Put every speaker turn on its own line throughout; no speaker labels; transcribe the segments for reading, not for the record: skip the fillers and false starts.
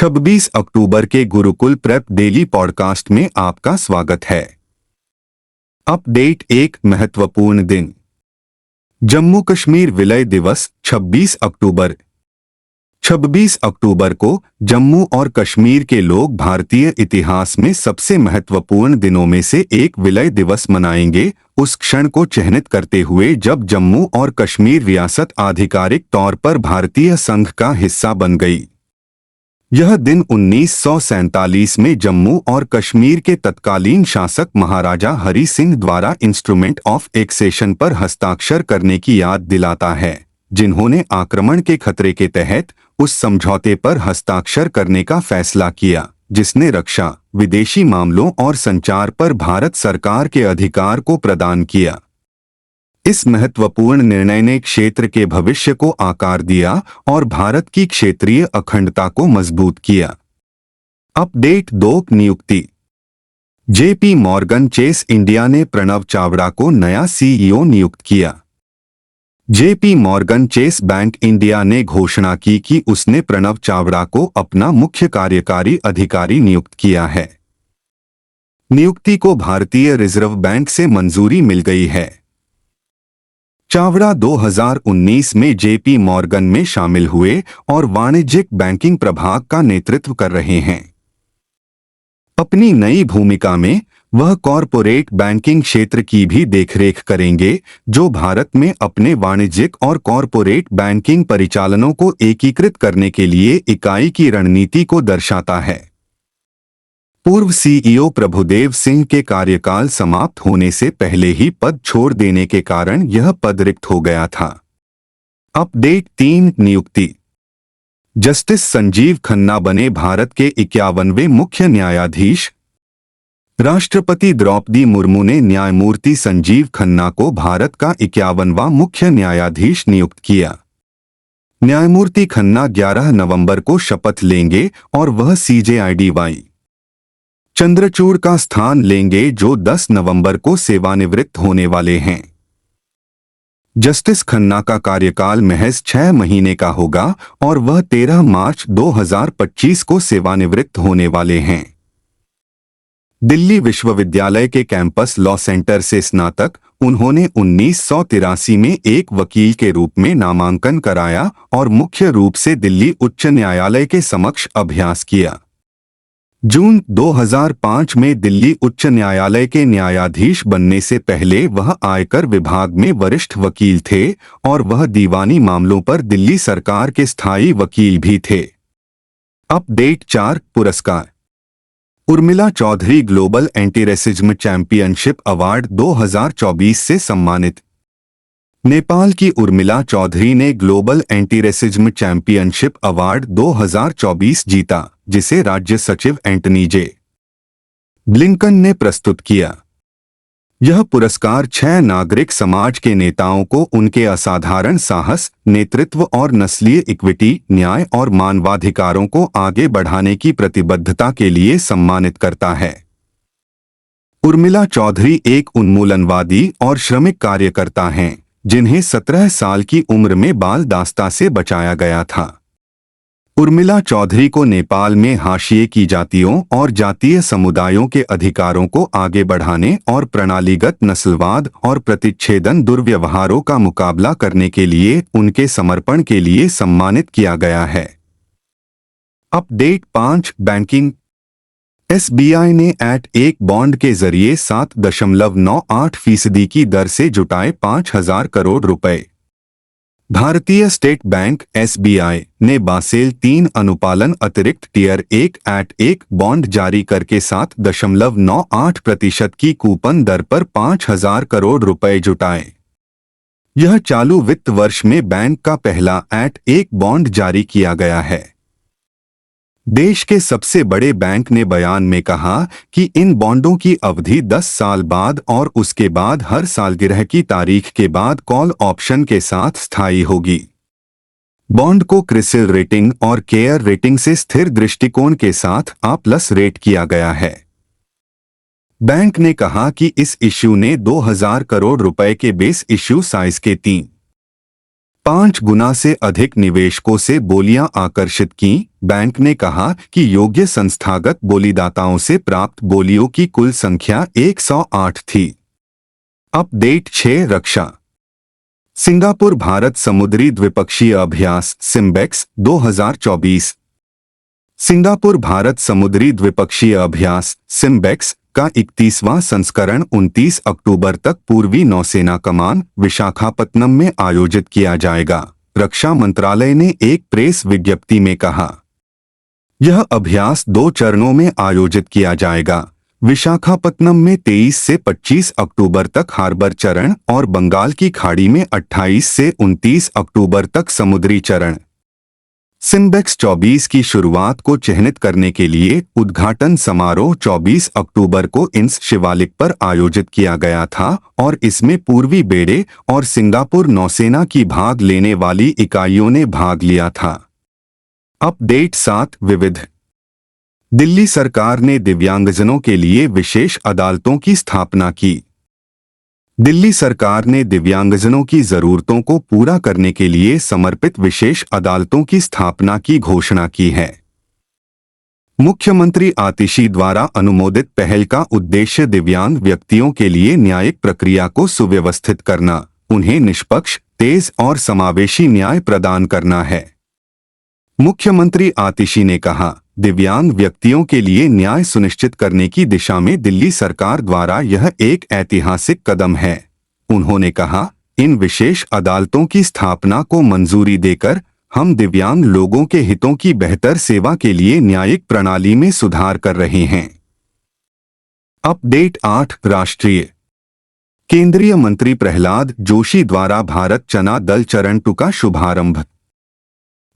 26 अक्टूबर के Gurukul prep daily podcast में आपका स्वागत है। अपडेट, एक महत्वपूर्ण दिन। जम्मू कश्मीर विलय दिवस 26 अक्टूबर। 26 अक्टूबर को जम्मू और कश्मीर के लोग भारतीय इतिहास में सबसे महत्वपूर्ण दिनों में से एक विलय दिवस मनाएंगे, उस क्षण को चिह्नित करते हुए जब जम्मू और कश्मीर रियासत आधिकारिक तौर पर भारतीय संघ का हिस्सा बन गई। यह दिन 1947 में जम्मू और कश्मीर के तत्कालीन शासक महाराजा हरि सिंह द्वारा इंस्ट्रूमेंट ऑफ एक्सेशन पर हस्ताक्षर करने की याद दिलाता है, जिन्होंने आक्रमण के खतरे के तहत उस समझौते पर हस्ताक्षर करने का फैसला किया, जिसने रक्षा, विदेशी मामलों और संचार पर भारत सरकार के अधिकार को प्रदान किया। इस महत्वपूर्ण निर्णय ने क्षेत्र के भविष्य को आकार दिया और भारत की क्षेत्रीय अखंडता को मजबूत किया। अपडेट 2, नियुक्ति। जेपी मॉर्गन चेस इंडिया ने प्रणव चावड़ा को नया सीईओ नियुक्त किया। JP Morgan Chase bank India ने घोषणा की कि उसने प्रणव चावड़ा को अपना मुख्य कार्यकारी अधिकारी नियुक्त किया है। नियुक्ति को भारतीय रिजर्व बैंक से मंजूरी मिल गई है। चावड़ा 2019 में जेपी मॉर्गन में शामिल हुए और वाणिज्यिक बैंकिंग प्रभाग का नेतृत्व कर रहे हैं। अपनी नई भूमिका में वह कॉरपोरेट बैंकिंग क्षेत्र की भी देखरेख करेंगे, जो भारत में अपने वाणिज्यिक और कॉरपोरेट बैंकिंग परिचालनों को एकीकृत करने के लिए इकाई की रणनीति को दर्शाता है। पूर्व सीईओ प्रभुदेव सिंह के कार्यकाल समाप्त होने से पहले ही पद छोड़ देने के कारण यह पद रिक्त हो गया था। अपडेट 3, नियुक्ति। जस्टिस संजीव खन्ना बने भारत के 51वें मुख्य न्यायाधीश। राष्ट्रपति द्रौपदी मुर्मू ने न्यायमूर्ति संजीव खन्ना को भारत का 51वां मुख्य न्यायाधीश नियुक्त किया। न्यायमूर्ति खन्ना 11 नवंबर को शपथ लेंगे और वह CJIDY चंद्रचूड़ का स्थान लेंगे, जो 10 नवंबर को सेवानिवृत्त होने वाले हैं। जस्टिस खन्ना का कार्यकाल महज 6 महीने का होगा और वह 13 मार्च 2025 को सेवानिवृत्त होने वाले हैं। दिल्ली विश्वविद्यालय के कैंपस लॉ सेंटर से स्नातक, उन्होंने 1983 में एक वकील के रूप में नामांकन कराया और मुख्य रूप से दिल्ली उच्च न्यायालय के समक्ष अभ्यास किया। जून 2005 में दिल्ली उच्च न्यायालय के न्यायाधीश बनने से पहले वह आयकर विभाग में वरिष्ठ वकील थे और वह दीवानी मामलों पर दिल्ली सरकार के स्थायी वकील भी थे। अपडेट 4, पुरस्कार। Urmila Chaudhary global anti racism championship award 2024 से सम्मानित। नेपाल की उर्मिला चौधरी ने global anti racism championship award 2024 जीता, जिसे राज्य सचिव एंटनी जे. ब्लिंकन ने प्रस्तुत किया। यह पुरस्कार 6 नागरिक समाज के नेताओं को उनके असाधारण साहस, नेतृत्व और नस्लीय इक्विटी, न्याय और मानवाधिकारों को आगे बढ़ाने की प्रतिबद्धता के लिए सम्मानित करता है। उर्मिला चौधरी एक उन्मूलनवादी और श्रमिक कार्यकर्ता हैं, जिन्हें 17 साल की उम्र में बाल दास्ता से बचाया गया था। उर्मिला चौधरी को नेपाल में हाशिए की जातियों और जातीय समुदायों के अधिकारों को आगे बढ़ाने और प्रणालीगत नस्लवाद और प्रतिच्छेदन दुर्व्यवहारों का मुकाबला करने के लिए उनके समर्पण के लिए सम्मानित किया गया है। Update 5, banking. SBI ने @1 बॉन्ड के जरिए 7.98% की दर से जुटाए 5,000 करोड़ रुपए। भारतीय स्टेट बैंक SBI ने बासेल 3 अनुपालन अतिरिक्त टियर 1 @1 बॉन्ड जारी करके 7.98% की कूपन दर पर 5,000 करोड़ रुपए जुटाए। यह चालू वित्त वर्ष में बैंक का पहला @1 बॉन्ड जारी किया गया है। देश के सबसे बड़े बैंक ने बयान में कहा कि इन बॉन्डों की अवधि 10 साल बाद और उसके बाद हर सालगिरह की तारीख के बाद कॉल ऑप्शन के साथ स्थायी होगी। बॉन्ड को क्रिसिल रेटिंग और केयर रेटिंग से स्थिर दृष्टिकोण के साथ A+ रेट किया गया है। बैंक ने कहा कि इस इश्यू ने 2,000 करोड़ रुपए के बेस इश्यू साइज के 3 5 गुना से अधिक निवेशकों से बोलियां आकर्षित की। बैंक ने कहा कि योग्य संस्थागत बोलीदाताओं से प्राप्त बोलियों की कुल संख्या 108 थी। अपडेट 6 रक्षा। सिंगापुर भारत समुद्री द्विपक्षीय अभ्यास सिम्बेक्स 2024। सिंगापुर भारत समुद्री द्विपक्षीय अभ्यास सिम्बेक्स का 31वां संस्करण 29 अक्टूबर तक पूर्वी नौसेना कमान विशाखापत्तनम में आयोजित किया जाएगा, रक्षा मंत्रालय ने एक प्रेस विज्ञप्ति में कहा। यह अभ्यास 2 चरणों में आयोजित किया जाएगा। विशाखापत्तनम में 23 से 25 अक्टूबर तक हार्बर चरण और बंगाल की खाड़ी में 28 से 29 अक्टूबर तक समुद्री चरण। सिम्बेक्स 24 की शुरुआत को चिह्नित करने के लिए उद्घाटन समारोह 24 अक्टूबर को इंस शिवालिक पर आयोजित किया गया था और इसमें पूर्वी बेड़े और सिंगापुर नौसेना की भाग लेने वाली इकाइयों ने भाग लिया था। अपडेट 7 विविध। दिल्ली सरकार ने दिव्यांगजनों के लिए विशेष अदालतों की स्थापना की। दिल्ली सरकार ने दिव्यांगजनों की जरूरतों को पूरा करने के लिए समर्पित विशेष अदालतों की स्थापना की घोषणा की है। मुख्यमंत्री आतिशी द्वारा अनुमोदित पहल का उद्देश्य दिव्यांग व्यक्तियों के लिए न्यायिक प्रक्रिया को सुव्यवस्थित करना, उन्हें निष्पक्ष, तेज और समावेशी न्याय प्रदान करना है। मुख्यमंत्री आतिशी ने कहा, दिव्यांग व्यक्तियों के लिए न्याय सुनिश्चित करने की दिशा में दिल्ली सरकार द्वारा यह एक ऐतिहासिक कदम है। उन्होंने कहा, इन विशेष अदालतों की स्थापना को मंजूरी देकर हम दिव्यांग लोगों के हितों की बेहतर सेवा के लिए न्यायिक प्रणाली में सुधार कर रहे हैं। अपडेट 8 राष्ट्रीय। केंद्रीय मंत्री प्रहलाद जोशी द्वारा भारत चना दल चरण 2 का शुभारंभ।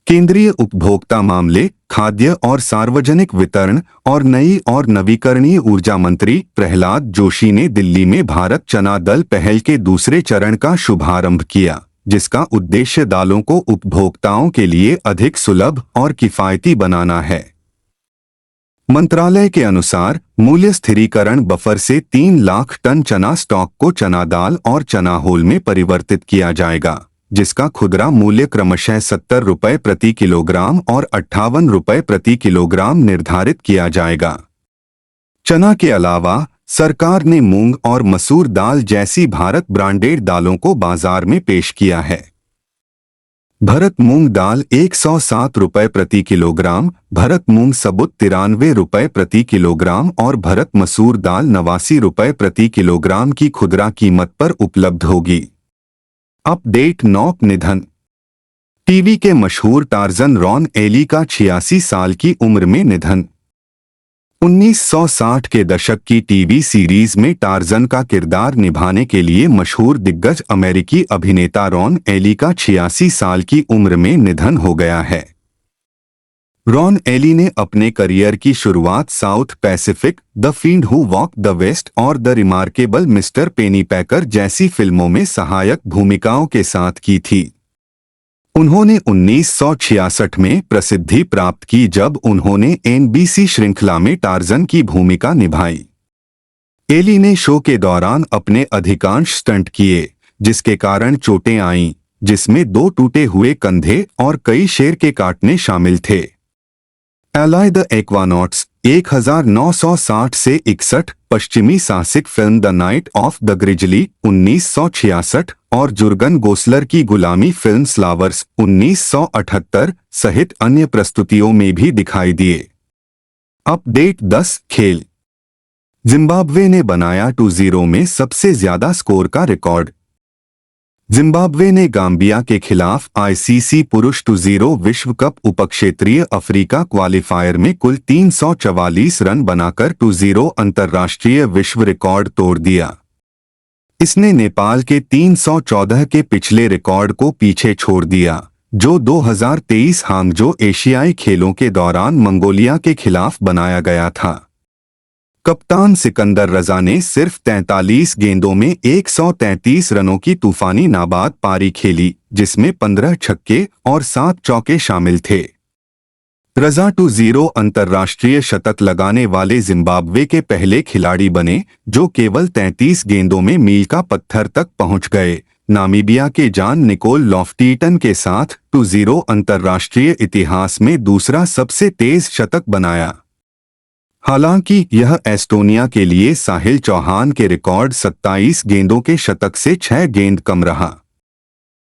केंद्रीय उपभोक्ता मामले, खाद्य और सार्वजनिक वितरण और नई और नवीकरणीय ऊर्जा मंत्री प्रहलाद जोशी ने दिल्ली में भारत चना दल पहल के दूसरे चरण का शुभारंभ किया, जिसका उद्देश्य दालों को उपभोक्ताओं के लिए अधिक सुलभ और किफायती बनाना है। मंत्रालय के अनुसार मूल्य स्थिरीकरण बफर से 3 लाख टन चना स्टॉक को चना दाल और चना होल में परिवर्तित किया जाएगा, जिसका खुदरा मूल्य क्रमशः 70 रुपये प्रति किलोग्राम और 58 रुपये प्रति किलोग्राम निर्धारित किया जाएगा। चना के अलावा सरकार ने मूंग और मसूर दाल जैसी भारत ब्रांडेड दालों को बाजार में पेश किया है। भरत मूंग दाल 107 रुपये प्रति किलोग्राम, भरत मूंग सबूत 93 रुपये प्रति किलोग्राम और भरत मसूर दाल 89 रुपये प्रति किलोग्राम की खुदरा कीमत पर उपलब्ध होगी। अपडेट 9 निधन। टीवी के मशहूर टार्जन रॉन एली का 86 साल की उम्र में निधन। 1960 के दशक की टीवी सीरीज में टार्जन का किरदार निभाने के लिए मशहूर दिग्गज अमेरिकी अभिनेता रॉन एली का 86 साल की उम्र में निधन हो गया है। रॉन एली ने अपने करियर की शुरुआत South Pacific, the fiend who walk the west और द रिमार्केबल मिस्टर पेनीपैकर जैसी फिल्मों में सहायक भूमिकाओं के साथ की थी। उन्होंने 1966 में प्रसिद्धि प्राप्त की जब उन्होंने एनबीसी श्रृंखला में टार्जन की भूमिका निभाई। एली ने शो के दौरान अपने अधिकांश स्टंट किए, जिसके कारण चोटें आईं, जिसमें 2 टूटे हुए कंधे और कई शेर के काटने शामिल थे। एलाई द एक्वानॉट्स 1960 से 61 पश्चिमी साहसिक film the night of the grizzly 1966 और जुर्गन गोसलर की गुलामी फिल्म स्लावर्स 1978 सहित अन्य प्रस्तुतियों में भी दिखाई दिए। अपडेट 10 खेल। जिम्बाब्वे ने बनाया 2-0 में सबसे ज्यादा स्कोर का रिकॉर्ड। जिम्बाब्वे ने गाम्बिया के खिलाफ आईसीसी पुरुष 2-0 विश्व कप उपक्षेत्रीय अफ्रीका क्वालिफायर में कुल 344 रन बनाकर 2-0 अंतर्राष्ट्रीय विश्व रिकॉर्ड तोड़ दिया। इसने नेपाल के 314 के पिछले रिकॉर्ड को पीछे छोड़ दिया, जो 2023 हांगजो एशियाई खेलों के दौरान मंगोलिया के खिलाफ बनाया गया था। कप्तान सिकंदर रजा ने सिर्फ 43 गेंदों में 133 रनों की तूफानी नाबाद पारी खेली, जिसमें 15 छक्के और 7 चौके शामिल थे। रजा 2-0 अंतर्राष्ट्रीय शतक लगाने वाले जिम्बाब्वे के पहले खिलाड़ी बने जो केवल 33 गेंदों में मील का पत्थर तक पहुंच गए, नामीबिया के जॉन निकोल लॉफ्टीटन के साथ 2-0 अंतर्राष्ट्रीय इतिहास में दूसरा सबसे तेज शतक बनाया। हालांकि यह एस्टोनिया के लिए साहिल चौहान के रिकॉर्ड 27 गेंदों के शतक से 6 गेंद कम रहा।